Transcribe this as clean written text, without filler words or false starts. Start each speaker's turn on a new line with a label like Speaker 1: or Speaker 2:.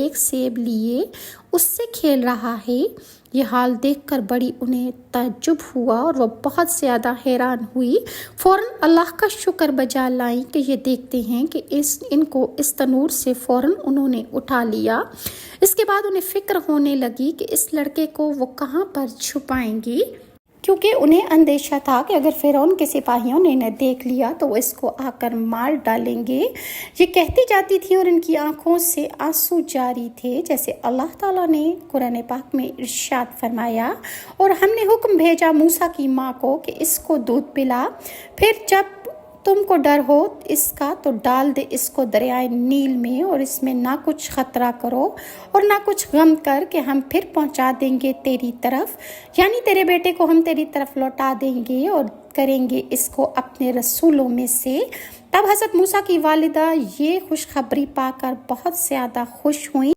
Speaker 1: ایک سیب لیے اس سے کھیل رہا ہے۔ یہ حال دیکھ کر بڑی انہیں تعجب ہوا اور وہ بہت زیادہ حیران ہوئی۔ فوراً اللہ کا شکر بجا لائیں کہ یہ دیکھتے ہیں کہ ان کو اس تنور سے فوراً انہوں نے اٹھا لیا۔ اس کے بعد انہیں فکر ہونے لگی کہ اس لڑکے کو وہ کہاں پر چھپائیں گی، کیونکہ انہیں اندیشہ تھا کہ اگر فرعون کے سپاہیوں نے انہیں دیکھ لیا تو وہ اس کو آ کر مار ڈالیں گے۔ یہ کہتی جاتی تھی اور ان کی آنکھوں سے آنسو جاری تھے، جیسے اللہ تعالیٰ نے قرآن پاک میں ارشاد فرمایا، اور ہم نے حکم بھیجا موسیٰ کی ماں کو کہ اس کو دودھ پلا، پھر جب تم کو ڈر ہو اس کا تو ڈال دے اس کو دریائے نیل میں، اور اس میں نہ کچھ خطرہ کرو اور نہ کچھ غم کر کہ ہم پھر پہنچا دیں گے تیری طرف، یعنی تیرے بیٹے کو ہم تیری طرف لوٹا دیں گے اور کریں گے اس کو اپنے رسولوں میں سے۔ تب حضرت موسیٰ کی والدہ یہ خوشخبری پا کر بہت زیادہ خوش ہوئیں۔